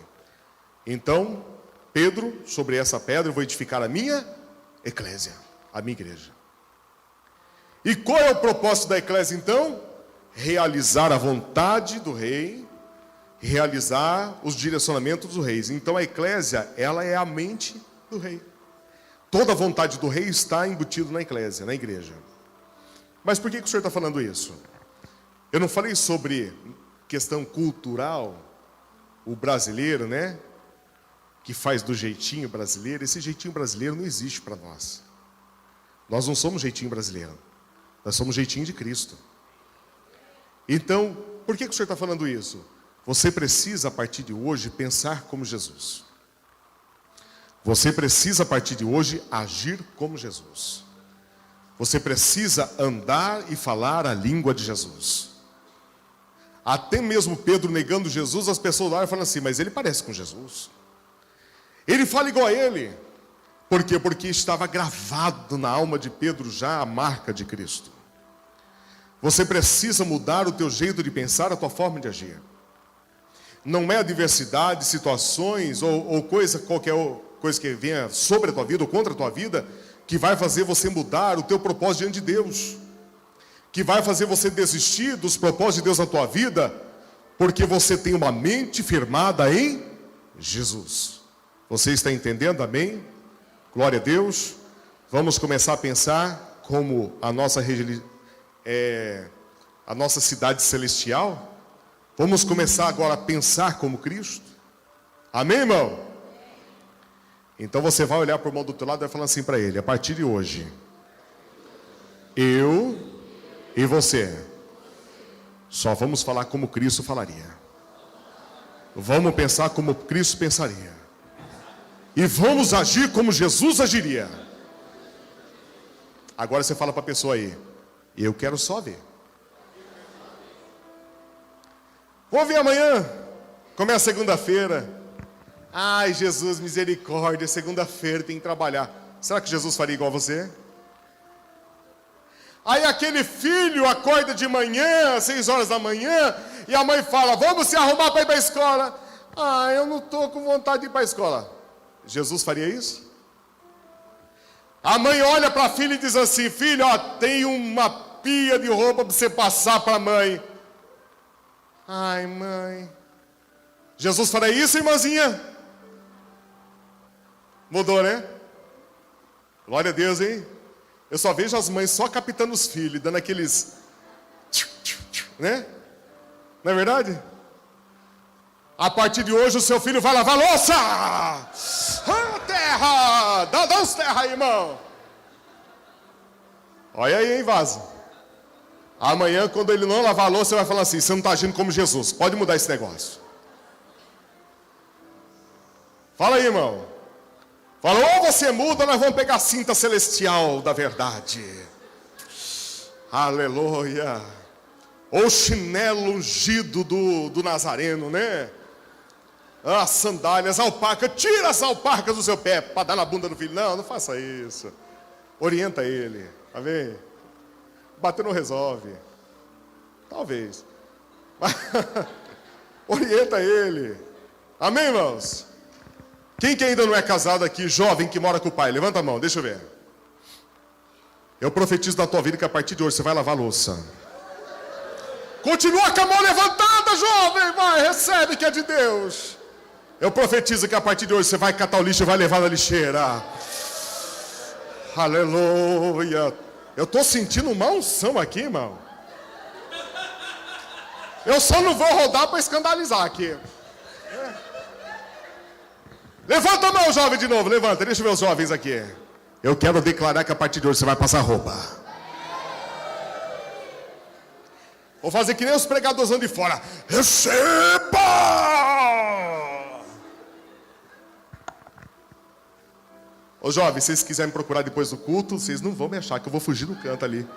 Então, Pedro, sobre essa pedra, eu vou edificar a minha eclésia, a minha igreja. E qual é o propósito da eclésia, então? Realizar a vontade do rei, realizar os direcionamentos do rei. Então, a eclésia, ela é a mente do rei. Toda a vontade do rei está embutida na eclésia, na igreja. Mas por que o senhor está falando isso? Eu não falei sobre questão cultural, o brasileiro, né? Que faz do jeitinho brasileiro. Esse jeitinho brasileiro não existe para nós. Nós não somos jeitinho brasileiro. Nós somos jeitinho de Cristo. Então, por que o senhor está falando isso? Você precisa, a partir de hoje, pensar como Jesus. Você precisa, a partir de hoje, agir como Jesus. Você precisa andar e falar a língua de Jesus. Até mesmo Pedro negando Jesus, as pessoas lá falam assim, mas ele parece com Jesus. Ele fala igual a ele. Por quê? Porque estava gravado na alma de Pedro já a marca de Cristo. Você precisa mudar o teu jeito de pensar, a tua forma de agir. Não é adversidade, situações ou qualquer coisa que venha sobre a tua vida ou contra a tua vida que vai fazer você mudar o teu propósito diante de Deus. Que vai fazer você desistir dos propósitos de Deus na tua vida, porque você tem uma mente firmada em Jesus. Você está entendendo? Amém? Glória a Deus. Vamos começar a pensar como a nossa cidade celestial. Vamos começar agora a pensar como Cristo. Amém, irmão? Então você vai olhar para o irmão do teu lado e vai falar assim para ele: a partir de hoje, eu e você só vamos falar como Cristo falaria. Vamos pensar como Cristo pensaria. E vamos agir como Jesus agiria. Agora você fala para a pessoa aí: eu quero só ver. Vou ver amanhã. Começa segunda-feira. Ai, Jesus, misericórdia, segunda-feira tem que trabalhar. Será que Jesus faria igual a você? Aí aquele filho acorda de manhã, às 6 horas da manhã, e a mãe fala: vamos se arrumar para ir para a escola. Ah, eu não estou com vontade de ir para a escola. Jesus faria isso? A mãe olha para a filha e diz assim: filho, ó, tem uma pia de roupa para você passar para a mãe. Ai, mãe. Jesus faria isso, irmãzinha? Mudou, né? Glória a Deus, hein? Eu só vejo as mães só captando os filhos, dando aqueles... né? Não é verdade? A partir de hoje o seu filho vai lavar louça! Ah, terra! Dá uns terra aí, irmão! Olha aí, hein, vaso? Amanhã, quando ele não lavar a louça, você vai falar assim: você não está agindo como Jesus, pode mudar esse negócio. Fala aí, irmão. Fala: ou você muda, nós vamos pegar a cinta celestial da verdade. Aleluia. Ou chinelo ungido do Nazareno, né? As sandálias, alpaca. Tira as alpacas do seu pé para dar na bunda do filho. Não, não faça isso. Orienta ele. Amém? Bater não resolve. Talvez. Orienta ele. Amém, irmãos? Quem que ainda não é casado aqui, jovem, que mora com o pai? Levanta a mão, deixa eu ver. Eu profetizo na tua vida que a partir de hoje você vai lavar a louça. Continua com a mão levantada, jovem. Vai, recebe que é de Deus. Eu profetizo que a partir de hoje você vai catar o lixo e vai levar na lixeira. Aleluia. Eu estou sentindo uma unção aqui, irmão. Eu só não vou rodar para escandalizar aqui. Levanta a mão, jovem, de novo. Levanta, deixa eu ver os jovens aqui. Eu quero declarar que a partir de hoje você vai passar roupa. Vou fazer que nem os pregadores de fora. Receba! Ô jovens, se vocês quiserem me procurar depois do culto, vocês não vão me achar que eu vou fugir do canto ali.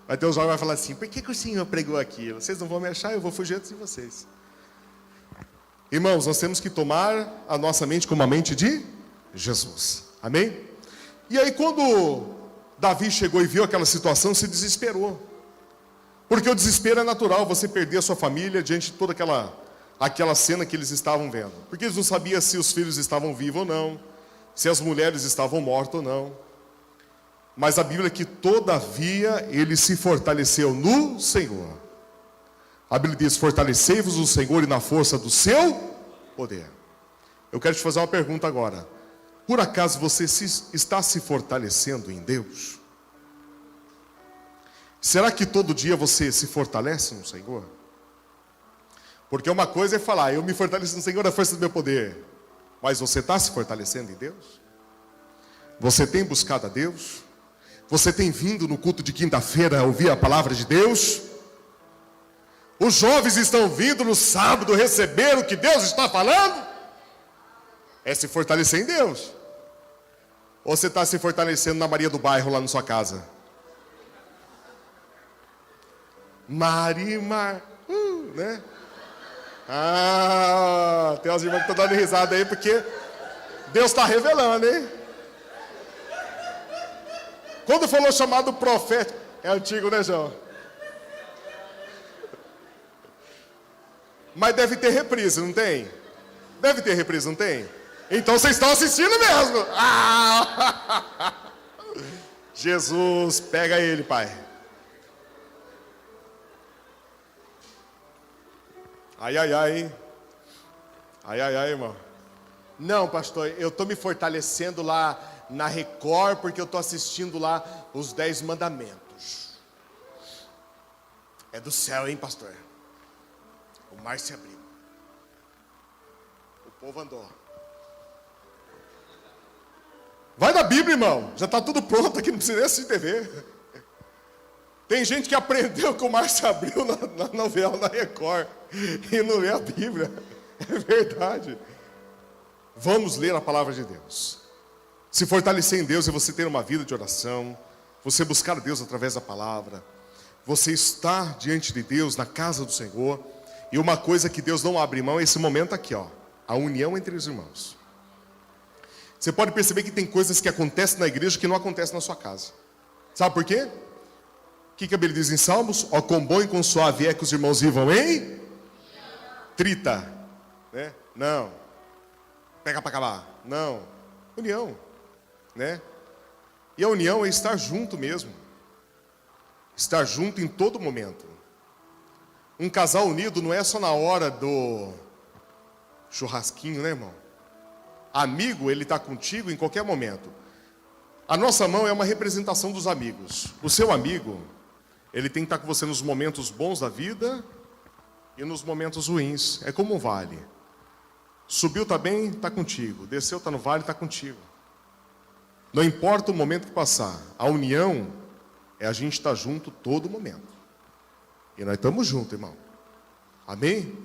Vai ter um jovem que vai falar assim: por que o senhor pregou aquilo? Vocês não vão me achar, eu vou fugir antes de vocês. Irmãos, nós temos que tomar a nossa mente como a mente de Jesus. Amém? E aí quando Davi chegou e viu aquela situação, se desesperou. Porque o desespero é natural, você perder a sua família diante de toda aquela cena que eles estavam vendo. Porque eles não sabiam se os filhos estavam vivos ou não, se as mulheres estavam mortas ou não. Mas a Bíblia é que todavia ele se fortaleceu no Senhor. A Bíblia diz: fortalecei-vos no Senhor e na força do seu poder. Eu quero te fazer uma pergunta agora. Por acaso você está se fortalecendo em Deus? Será que todo dia você se fortalece no Senhor? Porque uma coisa é falar: eu me fortaleço no Senhor na força do meu poder. Mas você está se fortalecendo em Deus? Você tem buscado a Deus? Você tem vindo no culto de quinta-feira a ouvir a palavra de Deus? Os jovens estão vindo no sábado receber o que Deus está falando? É se fortalecer em Deus. Ou você está se fortalecendo na Maria do Bairro lá na sua casa? Marimar, né? Ah, tem umas irmãs que estão dando risada aí porque Deus está revelando, hein? Quando falou chamado profeta, é antigo, né, João? Mas deve ter reprise, não tem? Deve ter reprise, não tem? Então vocês estão assistindo mesmo. Ah! Jesus, pega ele, Pai. Ai, ai, ai, hein? Ai, ai, ai, irmão. Não, pastor, eu estou me fortalecendo lá na Record, porque eu estou assistindo lá os 10 mandamentos. É do céu, hein, pastor? O mar se abriu. O povo andou. Vai na Bíblia, irmão. Já está tudo pronto aqui, não precisa nem assistir TV. Tem gente que aprendeu que o mar se abriu na novela, na Record, e não lê a Bíblia. É verdade. Vamos ler a palavra de Deus. Se fortalecer em Deus é você ter uma vida de oração, você buscar a Deus através da palavra, você estar diante de Deus, na casa do Senhor. E uma coisa que Deus não abre mão é esse momento aqui, ó, a união entre os irmãos. Você pode perceber que tem coisas que acontecem na igreja que não acontecem na sua casa. Sabe por quê? O que a Bíblia diz em Salmos? Ó, quão bom e quão suave é que os irmãos vivam em trita, né? Não. Pega para acabar. Não. União, né? E a união é estar junto mesmo. Estar junto em todo momento. Um casal unido não é só na hora do churrasquinho, né, irmão? Amigo, ele está contigo em qualquer momento. A nossa mão é uma representação dos amigos. O seu amigo, ele tem que estar com você nos momentos bons da vida e nos momentos ruins. É como um vale. Subiu, está bem, está contigo. Desceu, está no vale, está contigo. Não importa o momento que passar. A união é a gente estar junto todo momento. E nós estamos juntos, irmão. Amém?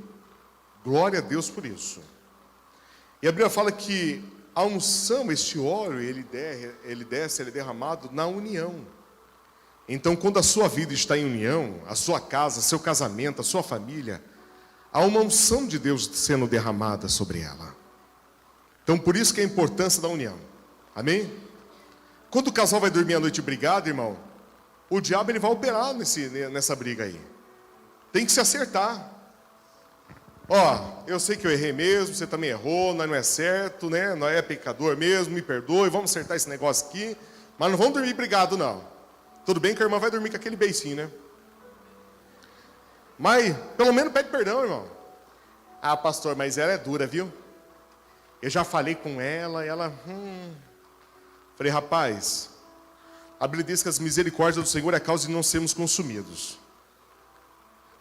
Glória a Deus por isso. E a Bíblia fala que a unção, este óleo, ele é derramado na união. Então, quando a sua vida está em união, a sua casa, seu casamento, a sua família, há uma unção de Deus sendo derramada sobre ela. Então, por isso que é a importância da união. Amém? Quando o casal vai dormir à noite brigado, irmão, o diabo ele vai operar nessa briga aí. Tem que se acertar. Ó, eu sei que eu errei mesmo, você também errou, nós não é certo, né? Nós é pecador mesmo, me perdoe, vamos acertar esse negócio aqui. Mas não vamos dormir brigado, não. Tudo bem que a irmã vai dormir com aquele beicinho, né? Mas, pelo menos pede perdão, irmão. Ah, pastor, mas ela é dura, viu? Eu já falei com ela, Falei, rapaz, a Bíblia diz que as misericórdias do Senhor é a causa de não sermos consumidos.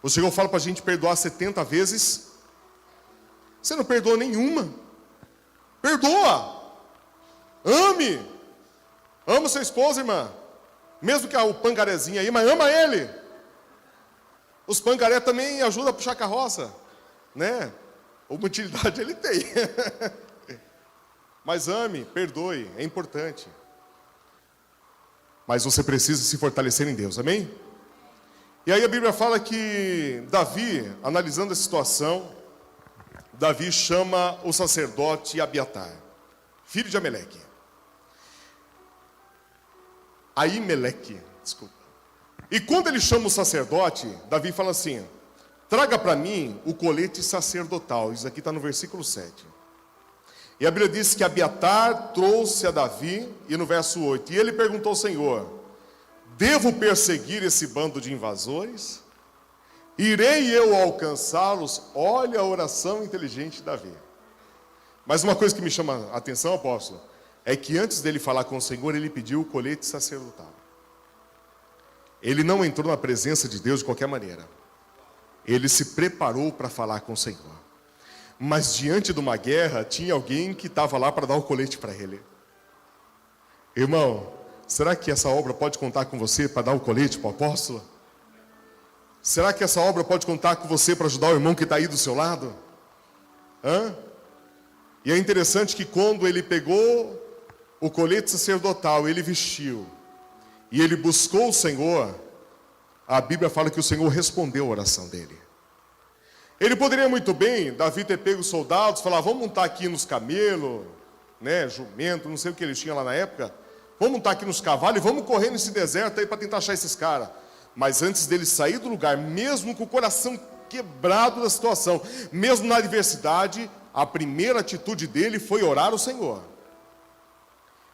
O Senhor fala para a gente perdoar 70 vezes. Você não perdoa nenhuma. Perdoa. Ame. Ama sua esposa, irmã. Mesmo que o pangarezinho aí, mas ama ele. Os pangaré também ajudam a puxar a carroça, né? Uma utilidade ele tem. Mas ame, perdoe, é importante. Mas você precisa se fortalecer em Deus, amém? E aí a Bíblia fala que Davi, analisando a situação, Davi chama o sacerdote Abiatar, filho de Ameleque. Aimeleque, desculpa. E quando ele chama o sacerdote, Davi fala assim: traga para mim o colete sacerdotal. Isso aqui está no versículo 7. E a Bíblia diz que Abiatar trouxe a Davi, e no verso 8, e ele perguntou ao Senhor: devo perseguir esse bando de invasores? Irei eu alcançá-los? Olha a oração inteligente de Davi. Mas uma coisa que me chama a atenção, apóstolo, é que antes dele falar com o Senhor, ele pediu o colete sacerdotal. Ele não entrou na presença de Deus de qualquer maneira. Ele se preparou para falar com o Senhor. Mas diante de uma guerra, tinha alguém que estava lá para dar o colete para ele. Irmão, será que essa obra pode contar com você para dar o colete para o apóstolo? Será que essa obra pode contar com você para ajudar o irmão que está aí do seu lado? E é interessante que quando ele pegou o colete sacerdotal, ele vestiu, e ele buscou o Senhor, a Bíblia fala que o Senhor respondeu a oração dele. Ele poderia muito bem, Davi, ter pego os soldados, falar, vamos montar aqui nos camelos, né, jumento, não sei o que eles tinham lá na época, vamos montar aqui nos cavalos e vamos correr nesse deserto aí para tentar achar esses caras. Mas antes dele sair do lugar, mesmo com o coração quebrado da situação, mesmo na adversidade, a primeira atitude dele foi orar ao Senhor.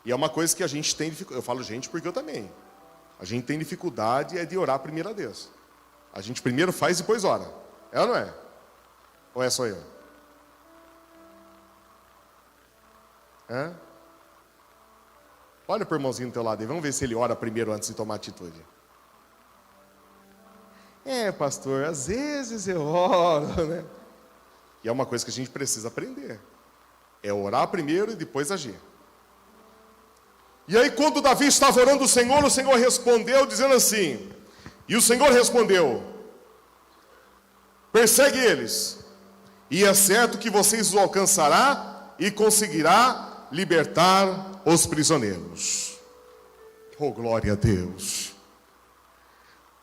E é uma coisa que a gente tem dificuldade, eu falo gente porque eu também. A gente tem dificuldade de orar primeiro a Deus. A gente primeiro faz e depois ora. É ou não é? Ou é só eu? Olha para o irmãozinho do teu lado e vamos ver se ele ora primeiro antes de tomar atitude. Pastor, às vezes eu oro, né? E é uma coisa que a gente precisa aprender. É orar primeiro e depois agir. E aí quando Davi estava orando o Senhor respondeu dizendo assim, e o Senhor respondeu, persegue eles, e é certo que vocês os alcançará e conseguirá libertar os prisioneiros. Oh, glória a Deus.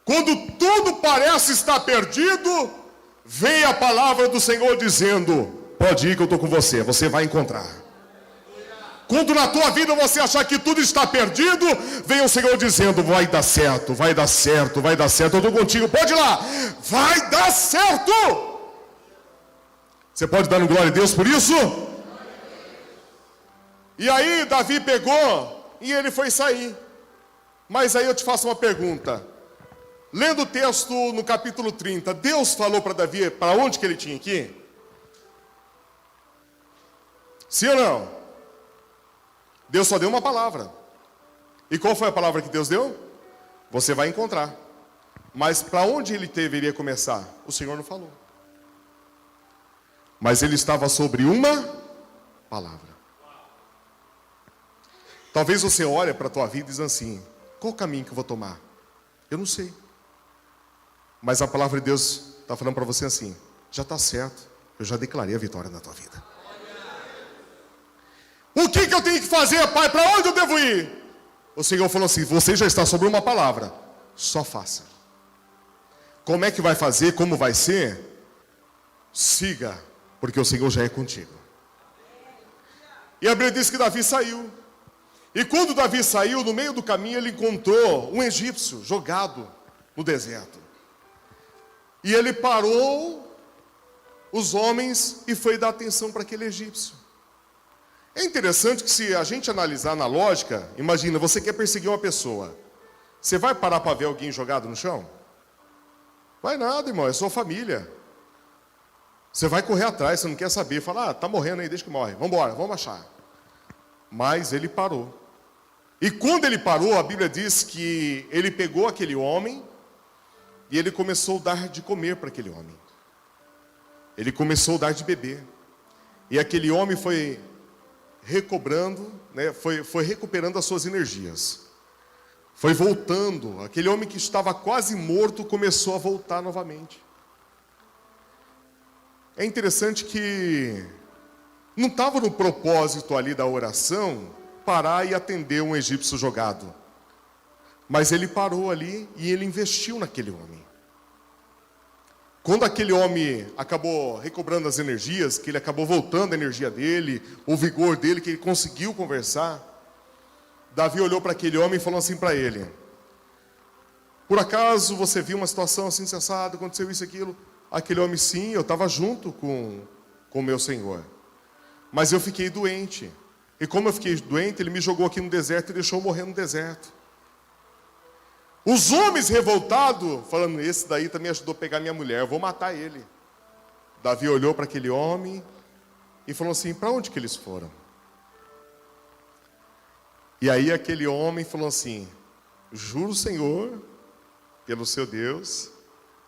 Quando tudo parece estar perdido, vem a palavra do Senhor dizendo, pode ir que eu estou com você, você vai encontrar. Quando na tua vida você achar que tudo está perdido, vem o Senhor dizendo, vai dar certo, vai dar certo, vai dar certo, eu estou contigo, pode ir lá, vai dar certo. Você pode dar glória a Deus por isso? E aí Davi pegou e ele foi sair. Mas aí eu te faço uma pergunta. Lendo o texto no capítulo 30, Deus falou para Davi para onde que ele tinha que ir? Sim ou não? Deus só deu uma palavra. E qual foi a palavra que Deus deu? Você vai encontrar. Mas para onde ele deveria começar? O Senhor não falou. Mas ele estava sobre uma palavra. Talvez você olhe para a tua vida e diz assim, qual o caminho que eu vou tomar? Eu não sei. Mas a palavra de Deus está falando para você assim, já está certo, eu já declarei a vitória na tua vida. O que eu tenho que fazer, Pai? Para onde eu devo ir? O Senhor falou assim, você já está sobre uma palavra, só faça. Como é que vai fazer, como vai ser? Siga, porque o Senhor já é contigo. E a Bíblia diz que Davi saiu. E quando Davi saiu, no meio do caminho ele encontrou um egípcio jogado no deserto. E ele parou os homens e foi dar atenção para aquele egípcio. É interessante que se a gente analisar na lógica, imagina, você quer perseguir uma pessoa. Você vai parar para ver alguém jogado no chão? Vai nada, irmão, é sua família. Você vai correr atrás, você não quer saber. Fala, tá morrendo aí, deixa que morre. Vamos embora, vamos achar. Mas ele parou. E quando ele parou, a Bíblia diz que ele pegou aquele homem e ele começou a dar de comer para aquele homem. Ele começou a dar de beber. E aquele homem foi recobrando, né, foi recuperando as suas energias. Foi voltando. Aquele homem que estava quase morto começou a voltar novamente. É interessante que não estava no propósito ali da oração parar e atender um egípcio jogado. Mas ele parou ali e ele investiu naquele homem. Quando aquele homem acabou recobrando as energias, que ele acabou voltando a energia dele, o vigor dele, que ele conseguiu conversar, Davi olhou para aquele homem e falou assim para ele, por acaso você viu uma situação assim cessada, aconteceu isso e aquilo? Aquele homem, sim, eu estava junto com o meu Senhor. Mas eu fiquei doente. E como eu fiquei doente, ele me jogou aqui no deserto e deixou eu morrer no deserto. Os homens revoltados, falando, esse daí também ajudou a pegar minha mulher, eu vou matar ele. Davi olhou para aquele homem e falou assim, para onde que eles foram? E aí aquele homem falou assim, juro, Senhor, pelo seu Deus,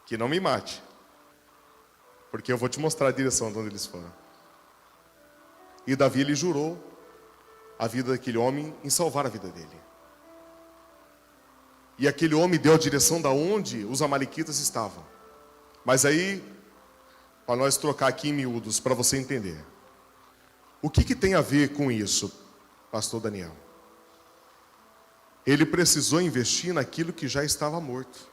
que não me mate. Porque eu vou te mostrar a direção de onde eles foram. E Davi, ele jurou. a vida daquele homem, em salvar a vida dele. E aquele homem deu a direção da onde os amalequitas estavam. Mas aí, para nós trocar aqui em miúdos, para você entender. O que tem a ver com isso, pastor Daniel? Ele precisou investir naquilo que já estava morto,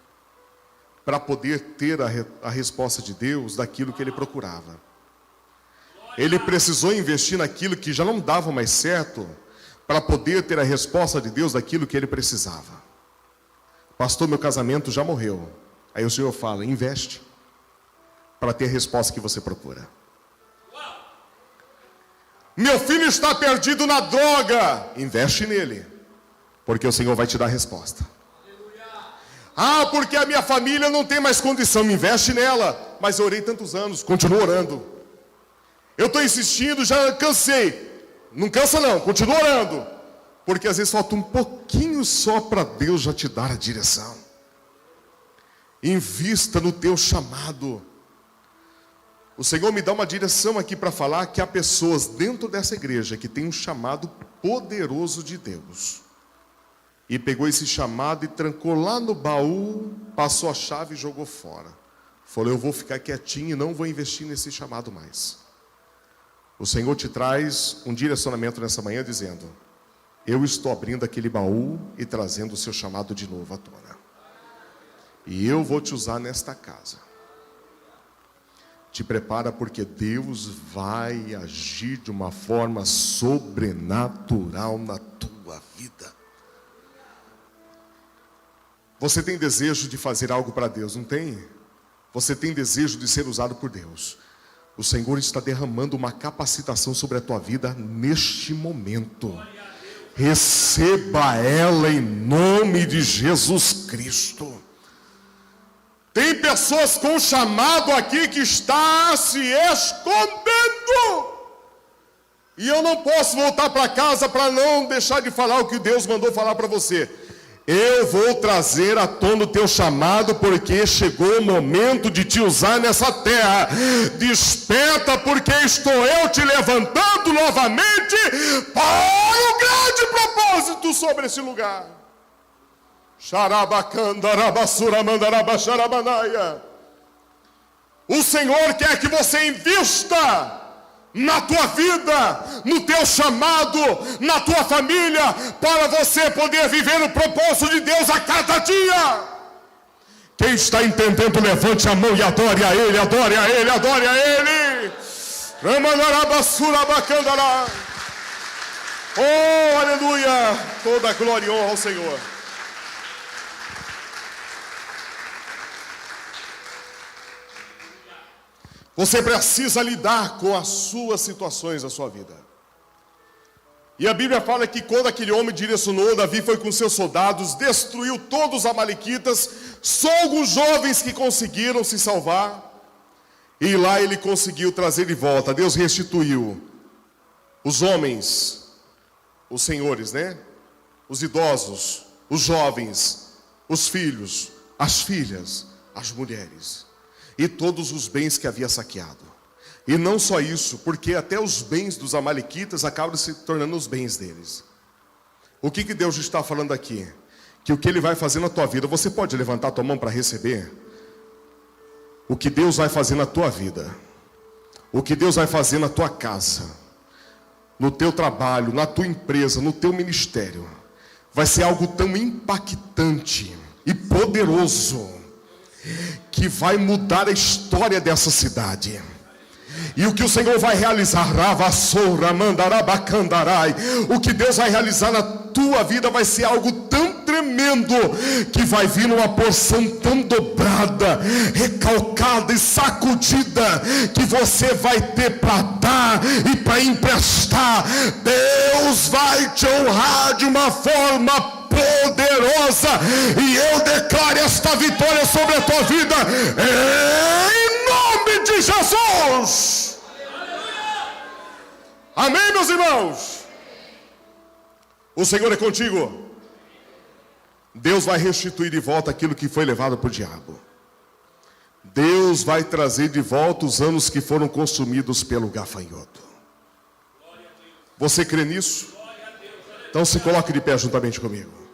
para poder ter a resposta de Deus daquilo que ele procurava. Ele precisou investir naquilo que já não dava mais certo, para poder ter a resposta de Deus daquilo que ele precisava. Pastor, meu casamento já morreu. Aí o Senhor fala, investe, para ter a resposta que você procura. Meu filho está perdido na droga, investe nele, porque o Senhor vai te dar a resposta. Ah, porque a minha família não tem mais condição, investe nela. Mas eu orei tantos anos, continuo orando. Eu estou insistindo, já cansei. Não cansa não, continua orando. Porque às vezes falta um pouquinho só para Deus já te dar a direção. Invista no teu chamado. O Senhor me dá uma direção aqui para falar que há pessoas dentro dessa igreja que tem um chamado poderoso de Deus. E pegou esse chamado e trancou lá no baú, passou a chave e jogou fora. Falou, eu vou ficar quietinho e não vou investir nesse chamado mais. O Senhor te traz um direcionamento nessa manhã dizendo, eu estou abrindo aquele baú e trazendo o seu chamado de novo à tona. E eu vou te usar nesta casa. Te prepara porque Deus vai agir de uma forma sobrenatural na tua vida. Você tem desejo de fazer algo para Deus, não tem? Você tem desejo de ser usado por Deus. O Senhor está derramando uma capacitação sobre a tua vida neste momento. Receba ela em nome de Jesus Cristo. Tem pessoas com chamado aqui que está se escondendo. E eu não posso voltar para casa para não deixar de falar o que Deus mandou falar para você. Eu vou trazer à tona o teu chamado, porque chegou o momento de te usar nessa terra. Desperta, porque estou eu te levantando novamente para um grande propósito sobre esse lugar. O Senhor quer que você invista na tua vida, no teu chamado, na tua família, para você poder viver o propósito de Deus a cada dia. Quem está entendendo, levante a mão e adore a Ele, adore a Ele, adore a Ele. Oh, aleluia, toda glória e honra ao Senhor. Você precisa lidar com as suas situações da sua vida. E a Bíblia fala que quando aquele homem direcionou, Davi foi com seus soldados, destruiu todos os amalequitas, só alguns jovens que conseguiram se salvar. E lá ele conseguiu trazer de volta, Deus restituiu os homens, os senhores, né? Os idosos, os jovens, os filhos, as filhas, as mulheres. E todos os bens que havia saqueado. E não só isso, porque até os bens dos amalequitas acabam se tornando os bens deles. O que Deus está falando aqui? Que o que Ele vai fazer na tua vida, você pode levantar a tua mão para receber? O que Deus vai fazer na tua vida, o que Deus vai fazer na tua casa, no teu trabalho, na tua empresa, no teu ministério, vai ser algo tão impactante e poderoso, que vai mudar a história dessa cidade. E o que o Senhor vai realizar, o que Deus vai realizar na tua vida vai ser algo tão tremendo, que vai vir numa porção tão dobrada, recalcada e sacudida, que você vai ter para dar e para emprestar. Deus vai te honrar de uma forma poderosa, e eu declaro esta vitória sobre a tua vida, em nome de Jesus. Amém, meus irmãos? O Senhor é contigo. Deus vai restituir de volta aquilo que foi levado por diabo. Deus vai trazer de volta os anos que foram consumidos pelo gafanhoto. Você crê nisso? Então se coloque de pé juntamente comigo.